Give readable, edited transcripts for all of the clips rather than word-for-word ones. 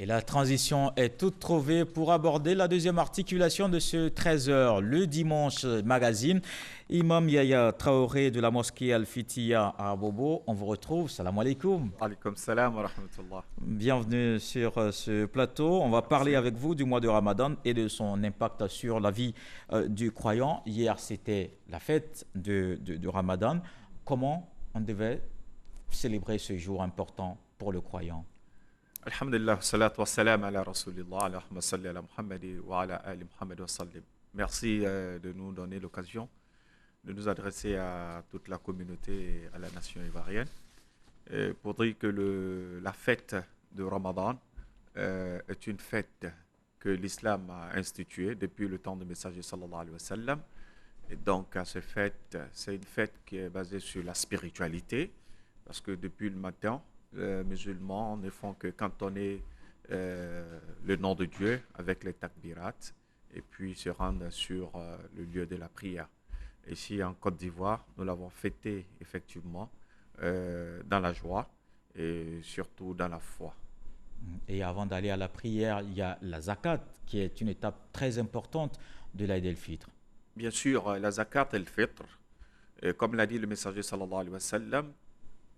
Et la transition est toute trouvée pour aborder la deuxième articulation de ce 13h, le dimanche magazine. Imam Yahya Traoré de la mosquée Al-Fitiya à Bobo, on vous retrouve. Salam alaikum. Alaykoum salam wa rahmatullah. Bienvenue sur ce plateau. On va parler Merci. avec vous du mois de Ramadan et de son impact sur la vie du croyant. Hier, c'était la fête de Ramadan. Comment on devait célébrer ce jour important pour le croyant? Alhamdulillah, salatu wa salam ala rasulillah, Allahumma salli ala Muhammadi wa ala ali Muhammad wa sallim. Merci de nous donner l'occasion de nous adresser à toute la communauté et à la nation ivoirienne pour dire que la fête de Ramadan est une fête que l'islam a instituée depuis le temps du messager sallallahu alayhi wa sallam. Et donc, à cette fête, c'est une fête qui est basée sur la spiritualité, parce que depuis le matin, les musulmans ne font que cantonner le nom de Dieu avec les takbirat et puis se rendre sur le lieu de la prière. Ici en Côte d'Ivoire, nous l'avons fêté effectivement dans la joie et surtout dans la foi. Et avant d'aller à la prière, il y a la zakat qui est une étape très importante de l'Aïd el-Fitr. Bien sûr, la zakat et le fitr, comme l'a dit le messager sallallahu alayhi wa sallam,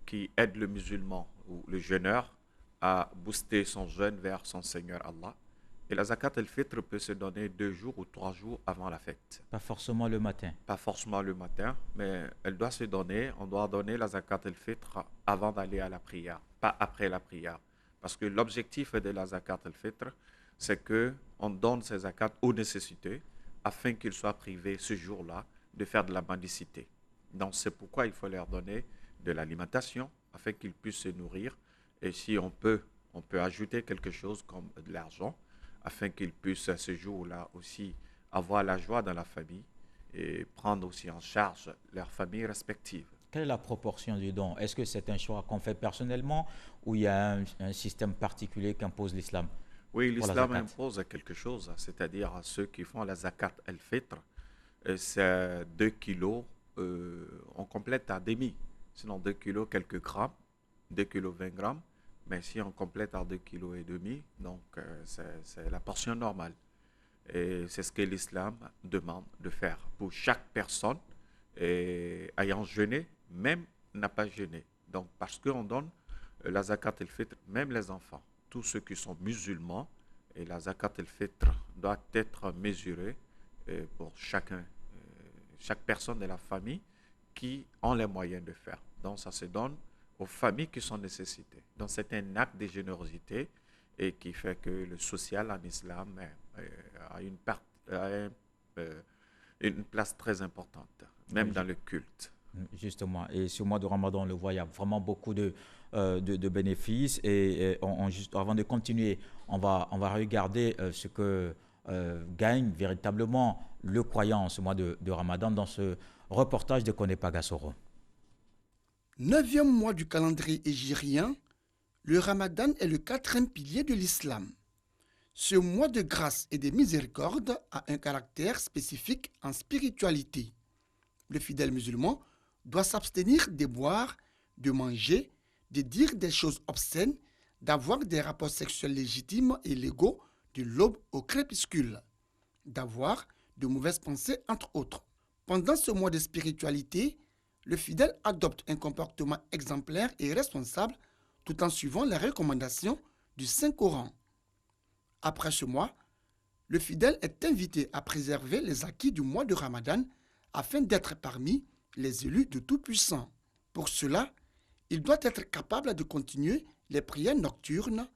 qui aide le musulman ou le jeûneur à booster son jeûne vers son Seigneur Allah. Et la zakat el-fitr peut se donner 2 jours ou 3 jours avant la fête. Pas forcément le matin. Pas forcément le matin, mais elle doit se donner, on doit donner la zakat el-fitr avant d'aller à la prière, pas après la prière. Parce que l'objectif de la zakat el-fitr, c'est qu'on donne ces zakats aux nécessités afin qu'ils soient privés ce jour-là de faire de la mendicité. Donc c'est pourquoi il faut leur donner de l'alimentation afin qu'ils puissent se nourrir. Et si on peut ajouter quelque chose comme de l'argent afin qu'ils puissent ce jour-là aussi avoir la joie dans la famille et prendre aussi en charge leurs familles respectives. Quelle est la proportion du don? Est-ce que c'est un choix qu'on fait personnellement ou il y a un système particulier qu'impose l'islam Oui, pour la l'islam zakat? impose quelque chose, c'est-à-dire à ceux qui font la zakat el-fitr, c'est 2 kilos, on complète à demi. Sinon 2 kilos quelques grammes, 2 kilos 20 grammes, mais si on complète à 2 kilos et demi, donc c'est la portion normale. Et c'est ce que l'islam demande de faire pour chaque personne ayant jeûné, même n'a pas jeûné. Donc parce qu'on donne la zakat el-fitr, même les enfants, tous ceux qui sont musulmans, et la zakat el-fitr doit être mesurée pour chaque personne de la famille qui ont les moyens de faire. Donc ça se donne aux familles qui sont nécessitées. Donc c'est un acte de générosité et qui fait que le social en islam a une place très importante, même Oui, dans le culte. justement. Et ce mois de Ramadan, on le voit, il y a vraiment beaucoup de bénéfices. Et avant de continuer, on va regarder ce que gagne véritablement le croyant en ce mois de Ramadan dans ce reportage de Kone Pagassoro. Neuvième mois du calendrier hégirien, le Ramadan est le quatrième pilier de l'islam. Ce mois de grâce et de miséricorde a un caractère spécifique en spiritualité. Le fidèle musulman doit s'abstenir de boire, de manger, de dire des choses obscènes, d'avoir des rapports sexuels légitimes et légaux de l'aube au crépuscule, d'avoir de mauvaises pensées entre autres. Pendant ce mois de spiritualité, le fidèle adopte un comportement exemplaire et responsable tout en suivant les recommandations du Saint-Coran. Après ce mois, le fidèle est invité à préserver les acquis du mois de Ramadan afin d'être parmi les élus de Tout-Puissant. Pour cela, il doit être capable de continuer les prières nocturnes,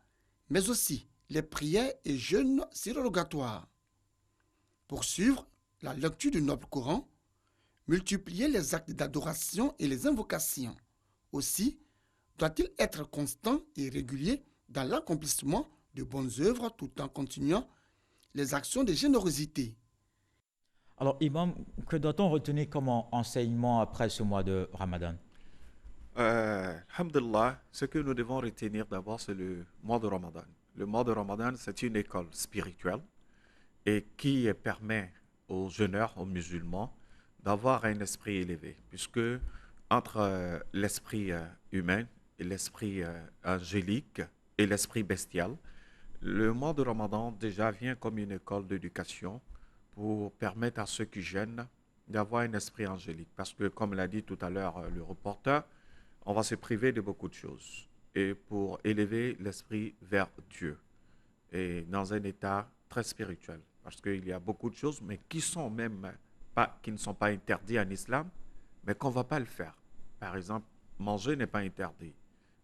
mais aussi les prières et jeûnes surrogatoires. Poursuivre la lecture du Noble Coran, multiplier les actes d'adoration et les invocations. Aussi, doit-il être constant et régulier dans l'accomplissement de bonnes œuvres tout en continuant les actions de générosité. Alors, Imam, que doit-on retenir comme enseignement après ce mois de Ramadan? Alhamdulillah, ce que nous devons retenir d'abord, c'est le mois de Ramadan. Le mois de Ramadan, c'est une école spirituelle et qui permet aux jeûneurs, aux musulmans, d'avoir un esprit élevé, puisque entre l'esprit humain et l'esprit angélique et l'esprit bestial, Le mois de Ramadan déjà vient comme une école d'éducation pour permettre à ceux qui jeûnent d'avoir un esprit angélique. Parce que, comme l'a dit tout à l'heure le reporter, on va se priver de beaucoup de choses. Et pour élever l'esprit vers Dieu, et dans un état très spirituel. Parce qu'il y a beaucoup de choses, mais qui sont même pas, qui ne sont pas interdites en islam, mais qu'on ne va pas le faire. Par exemple, manger n'est pas interdit.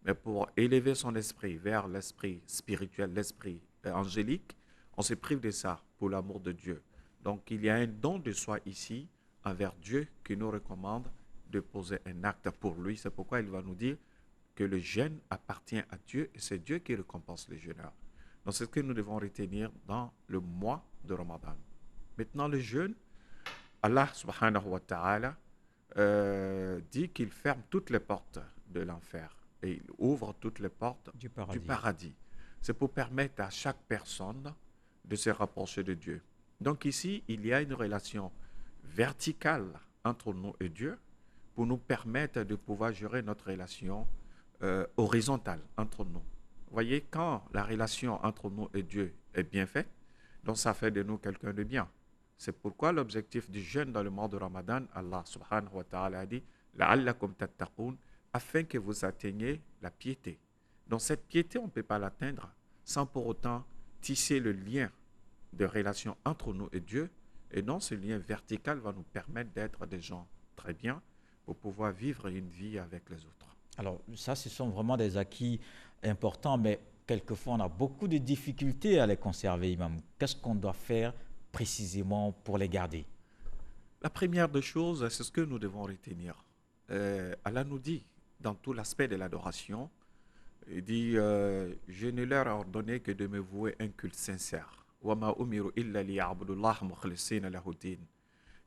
Mais pour élever son esprit vers l'esprit spirituel, l'esprit angélique, on se prive de ça pour l'amour de Dieu. Donc il y a un don de soi ici envers Dieu qui nous recommande de poser un acte pour lui. C'est pourquoi il va nous dire que le jeûne appartient à Dieu et c'est Dieu qui récompense les jeûneurs. Donc c'est ce que nous devons retenir dans le mois de Ramadan. Maintenant le jeûne, Allah subhanahu wa ta'ala dit qu'il ferme toutes les portes de l'enfer et il ouvre toutes les portes Du du paradis. paradis. C'est pour permettre à chaque personne de se rapprocher de Dieu. Donc ici, il y a une relation verticale entre nous et Dieu pour nous permettre de pouvoir gérer notre relation horizontale entre nous. Vous voyez, quand la relation entre nous et Dieu est bien faite, donc ça fait de nous quelqu'un de bien. C'est pourquoi l'objectif du jeûne dans le mois de Ramadan, Allah subhanahu wa ta'ala a dit la'allakum tattaqun, afin que vous atteigniez la piété. Donc cette piété, on ne peut pas l'atteindre sans pour autant tisser le lien de relation entre nous et Dieu. Et donc ce lien vertical va nous permettre d'être des gens très bien pour pouvoir vivre une vie avec les autres. Alors, ça, ce sont vraiment des acquis importants, mais quelquefois, on a beaucoup de difficultés à les conserver, imam. Qu'est-ce qu'on doit faire précisément pour les garder? La première des choses, c'est ce que nous devons retenir. Allah nous dit, dans tout l'aspect de l'adoration, il dit je ne leur ai ordonné que de me vouer un culte sincère. وَمَا أُمِرُوا إِلَّا لِيَعْبُدُوا اللَّهَ مُخْلِصِينَ لَهُ الدِّينَ.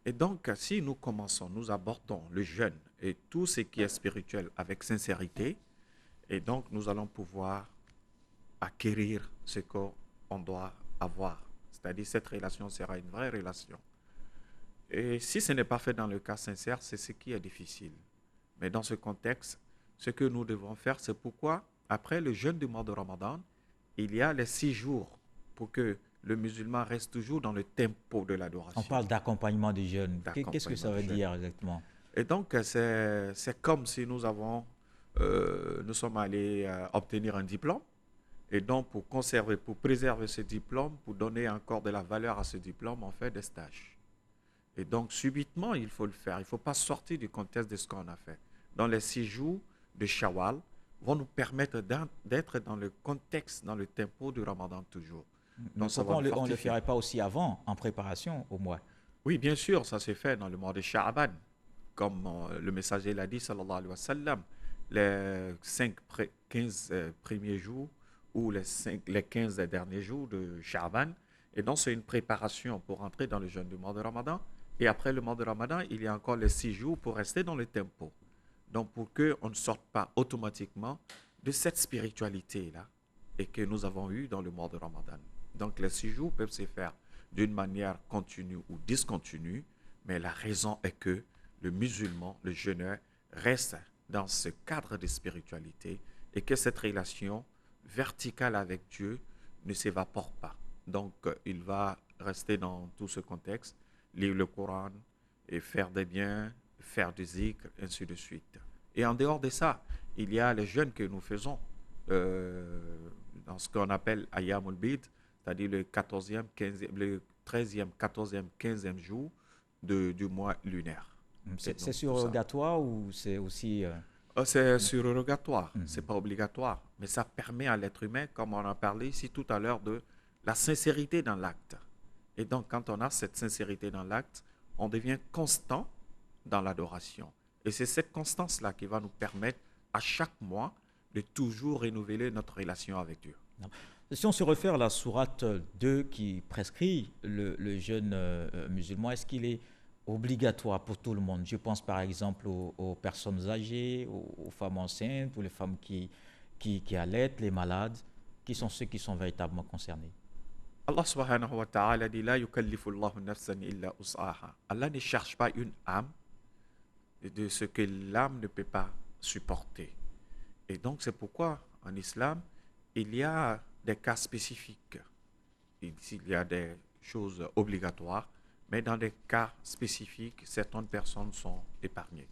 Et donc, si nous commençons, nous abordons le jeûne et tout ce qui est spirituel avec sincérité, et donc nous allons pouvoir acquérir ce qu'on doit avoir. C'est-à-dire cette relation sera une vraie relation. Et si ce n'est pas fait dans le cas sincère, c'est ce qui est difficile. Mais dans ce contexte, ce que nous devons faire, c'est pourquoi, après le jeûne du mois de Ramadan, il y a les 6 jours pour que le musulman reste toujours dans le tempo de On l'adoration. parle d'accompagnement des jeunes. Qu'est-ce que ça veut D'accompagnement des dire exactement? Et donc, c'est comme si nous sommes allés obtenir un diplôme. Et donc, pour conserver, pour préserver ce diplôme, pour donner encore de la valeur à ce diplôme, on fait des stages. Et donc, subitement, il faut le faire. Il ne faut pas sortir du contexte de ce qu'on a fait. Dans les 6 jours de Shawwal, vont nous permettre d'être dans le contexte, dans le tempo du Ramadan toujours. Donc, ça va Pourquoi nous on ne le fortifier. ferait pas aussi avant, en préparation au mois? Oui, bien sûr, ça s'est fait dans le mois de Sha'aban. Comme le messager l'a dit, sallallahu alayhi wa sallam, les 15 premiers jours ou les 15 derniers jours de Sha'aban. Et donc, c'est une préparation pour entrer dans le jeûne du mois de Ramadan. Et après le mois de Ramadan, il y a encore les 6 jours pour rester dans le tempo. Donc, pour qu'on ne sorte pas automatiquement de cette spiritualité-là et que nous avons eue dans le mois de Ramadan. Donc, les 6 jours peuvent se faire d'une manière continue ou discontinue, mais la raison est que le musulman, le jeûneur, reste dans ce cadre de spiritualité et que cette relation verticale avec Dieu ne s'évapore pas. Donc, il va rester dans tout ce contexte, lire le Coran et faire des biens, faire du zikr, ainsi de suite. Et en dehors de ça, il y a les jeûnes que nous faisons dans ce qu'on appelle Ayyamul Bid, c'est-à-dire le 14e, 15e, le 13e, 14e, 15e jour du mois lunaire. C'est surrogatoire ou c'est aussi... C'est surrogatoire, c'est pas obligatoire, mais ça permet à l'être humain, comme on a parlé ici tout à l'heure, de la sincérité dans l'acte. Et donc, quand on a cette sincérité dans l'acte, on devient constant dans l'adoration. Et c'est cette constance-là qui va nous permettre, à chaque mois, de toujours renouveler notre relation avec Dieu. Si on se réfère à la sourate 2 qui prescrit le jeûne musulman, est-ce qu'il est obligatoire pour tout le monde? Je pense par exemple aux personnes âgées, aux femmes enceintes, ou les femmes qui allaitent, les malades, qui sont ceux qui sont véritablement concernés. Allah subhanahu wa ta'ala dit La yukallifu Allahu nafsan illa us'aha. Allah ne cherche pas une âme de ce que l'âme ne peut pas supporter. Et donc c'est pourquoi en islam, il y a des cas spécifiques. Il y a des choses obligatoires, mais dans des cas spécifiques, certaines personnes sont épargnées.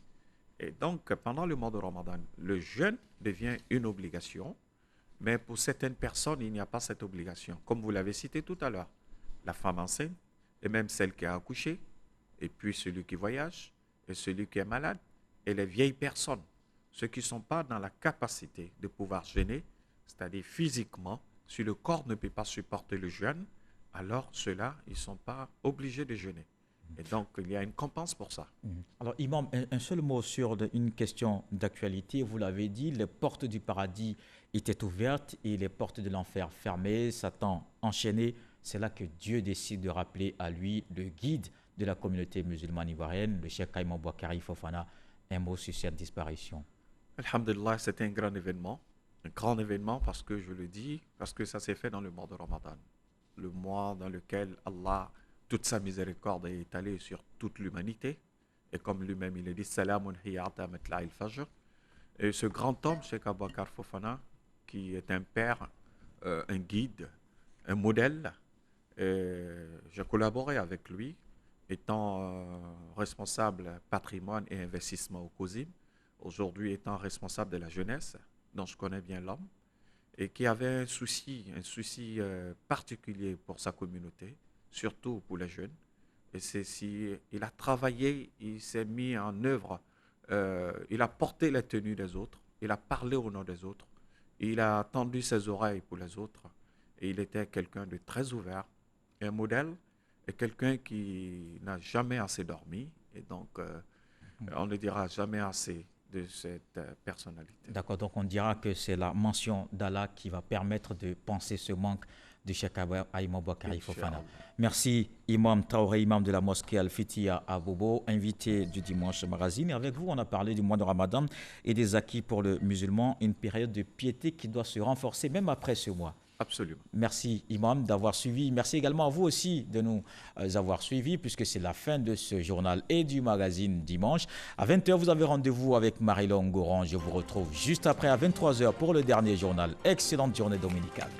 Et donc, pendant le mois de Ramadan, le jeûne devient une obligation, mais pour certaines personnes, il n'y a pas cette obligation. Comme vous l'avez cité tout à l'heure, la femme enceinte, et même celle qui a accouché, et puis celui qui voyage, et celui qui est malade, et les vieilles personnes, ceux qui ne sont pas dans la capacité de pouvoir jeûner, c'est-à-dire physiquement, si le corps ne peut pas supporter le jeûne, alors ceux-là, ils ne sont pas obligés de jeûner. Et donc, il y a une compense pour ça. Alors, Imam, un seul mot sur une question d'actualité. Vous l'avez dit, les portes du paradis étaient ouvertes et les portes de l'enfer fermées, Satan enchaîné. C'est là que Dieu décide de rappeler à lui le guide de la communauté musulmane ivoirienne, le Cheikh Aïma Bouakari Fofana. Un mot sur cette disparition. Alhamdulillah, c'était un grand événement. Un grand événement parce que, je le dis, parce que ça s'est fait dans le mois de Ramadan. Le mois dans lequel Allah, toute sa miséricorde est étalée sur toute l'humanité. Et comme lui-même, il a dit, Salamun hiyata matla'il fajr. Et ce grand homme, Cheikh Abouakar Fofana, qui est un père, un guide, un modèle, j'ai collaboré avec lui, étant responsable patrimoine et investissement au COSIM, aujourd'hui étant responsable de la jeunesse, dont je connais bien l'homme, et qui avait un souci particulier pour sa communauté, surtout pour les jeunes. Et il a travaillé, il s'est mis en œuvre, il a porté les tenues des autres, il a parlé au nom des autres, il a tendu ses oreilles pour les autres, et il était quelqu'un de très ouvert, un modèle, et quelqu'un qui n'a jamais assez dormi, et donc on ne dira jamais assez de cette personnalité. D'accord, donc on dira que c'est la mention d'Allah qui va permettre de penser ce manque de Cheikh Aïma Bouakari Fofana. Merci Imam Traoré, imam de la mosquée Al-Fitiya à Bobo, invité du Dimanche Magazine. Et avec vous, on a parlé du mois de Ramadan et des acquis pour le musulman, une période de piété qui doit se renforcer même après ce mois. Absolument. Merci Imam d'avoir suivi. Merci également à vous aussi de nous avoir suivis puisque c'est la fin de ce journal et du magazine Dimanche. À 20h, vous avez rendez-vous avec Marilyn Goran. Je vous retrouve juste après à 23h pour le dernier journal. Excellente journée dominicale.